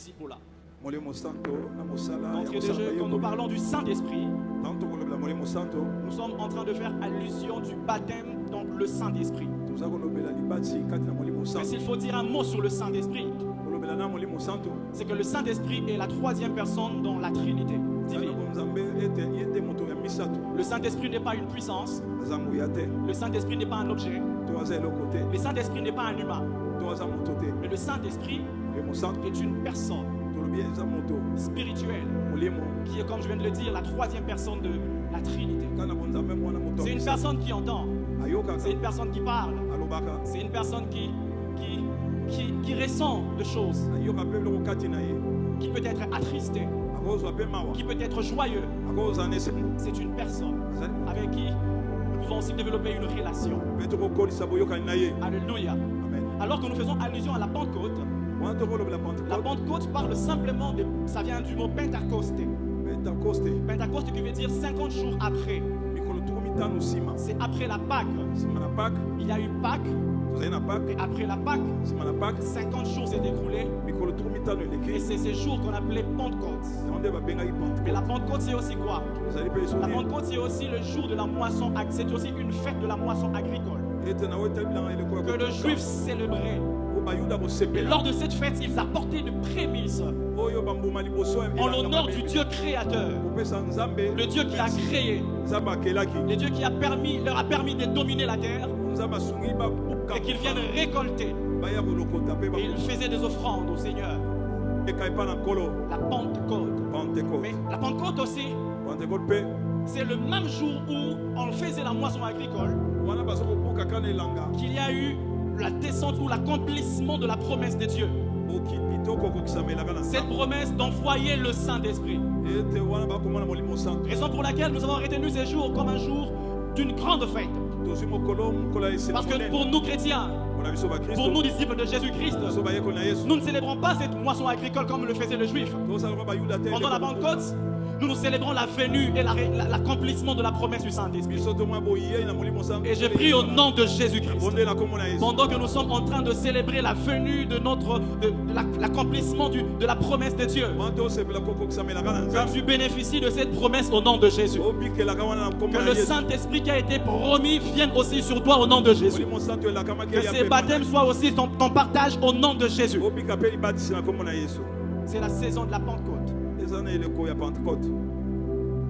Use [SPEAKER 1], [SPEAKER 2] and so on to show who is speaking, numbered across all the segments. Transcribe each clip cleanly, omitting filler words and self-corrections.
[SPEAKER 1] disciple-là. D'entrée de jeu, quand nous parlons du Saint-Esprit, nous sommes en train de faire allusion du baptême dans le Saint-Esprit. Mais s'il faut dire un mot sur le Saint-Esprit, c'est que le Saint-Esprit est la troisième personne dans la Trinité divine. Le Saint-Esprit n'est pas une puissance. Le Saint-Esprit n'est pas un objet. Le Saint-Esprit n'est pas un humain. Mais le Saint-Esprit est une personne spirituelle qui est, comme je viens de le dire, la troisième personne de la Trinité. C'est une personne qui entend. C'est une personne qui parle. C'est une personne qui ressent de choses, qui peut être attristé, qui peut être joyeux. C'est une personne avec qui nous pouvons aussi développer une relation. Alléluia. Alors que nous faisons allusion à la Pentecôte, la Pentecôte parle simplement de, ça vient du mot Pentecosté. Pentecosté qui veut dire 50 jours après. C'est après la Pâque. Il y a eu Pâque. Et après la Pâque, 50 jours s'est écoulé. Et c'est ces jours qu'on appelait Pentecôte. Mais la Pentecôte, c'est aussi quoi? La Pentecôte, c'est aussi le jour de la moisson. C'est aussi une fête de la moisson agricole que le juif célébrait. Et lors de cette fête, ils apportaient de prémices en l'honneur du Dieu créateur, le Dieu qui a créé, le Dieu qui leur a permis de dominer la terre et qu'ils viennent récolter. Et ils faisaient des offrandes au Seigneur. La Pentecôte. Mais la Pentecôte aussi, c'est le même jour où on faisait la moisson agricole qu'il y a eu la descente ou l'accomplissement de la promesse de Dieu. Cette promesse d'envoyer le Saint-Esprit. Raison pour laquelle nous avons retenu ces jours comme un jour d'une grande fête. Parce que pour nous chrétiens, pour nous disciples de Jésus-Christ, nous ne célébrons pas cette moisson agricole comme le faisait le juif. Pendant la Pentecôte, nous célébrons la venue et l'accomplissement de la promesse du Saint-Esprit. Et je prie au nom de Jésus-Christ, pendant que nous sommes en train de célébrer la venue de l'accomplissement de la promesse de Dieu, que tu bénéficies de cette promesse au nom de Jésus. Que le Saint-Esprit qui a été promis vienne aussi sur toi au nom de Jésus. Que ces baptêmes soient aussi ton partage au nom de Jésus. C'est la saison de la Pentecôte.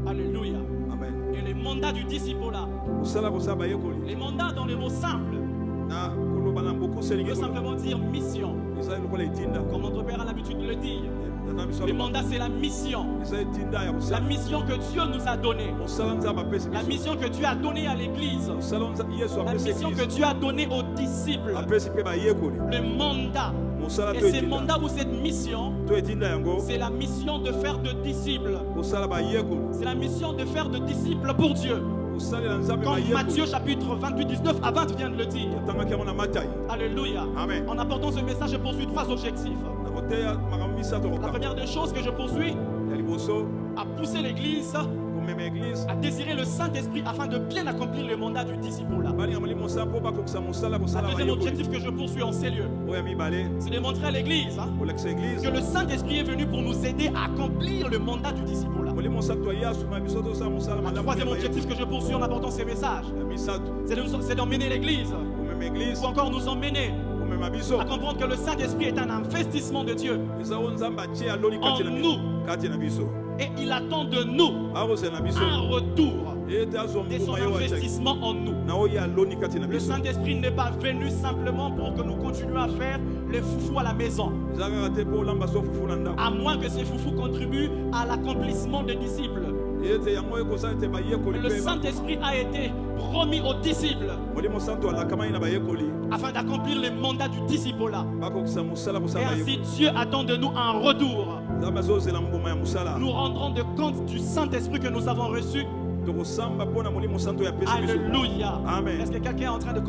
[SPEAKER 1] Alléluia.
[SPEAKER 2] Amen.
[SPEAKER 1] Et les mandats du disciple-là, les mandats dans les mots simples, veut simplement dire mission. Comme notre Père a l'habitude de le dire. Les mandats, c'est la mission. La mission que Dieu nous a donnée. La mission que Dieu a donnée à l'Église. La mission que Dieu a donnée aux disciples. Le mandat. Et ces mandats ou cette mission, c'est la mission de faire de disciples. C'est la mission de faire de disciples pour Dieu. Comme Matthieu chapitre 28, 19 à 20 vient de le dire. Alléluia.
[SPEAKER 2] Amen.
[SPEAKER 1] En apportant ce message, je poursuis trois objectifs. La première des choses que je poursuis, à pousser l'Église à désirer le Saint-Esprit afin de bien accomplir le mandat du disciple-là. Le deuxième objectif que je poursuis en ces lieux, c'est de montrer à l'Église que le Saint-Esprit est venu pour nous aider à accomplir le mandat du disciple-là. Le troisième objectif que je poursuis en apportant ces messages, c'est d'emmener l'Église, ou encore nous emmener à comprendre que le Saint-Esprit est un investissement de Dieu en nous. Et il attend de nous un retour de son investissement en nous. Le Saint-Esprit n'est pas venu simplement pour que nous continuions à faire les foufous à la maison, à moins que ces foufous contribuent à l'accomplissement des disciples. Le Saint-Esprit a été promis aux disciples afin d'accomplir les mandats du disciple-là. Et ainsi Dieu attend de nous un retour. Nous rendrons de compte du Saint-Esprit que nous avons reçu. Alléluia.
[SPEAKER 2] Amen.
[SPEAKER 1] Est-ce que quelqu'un est en train de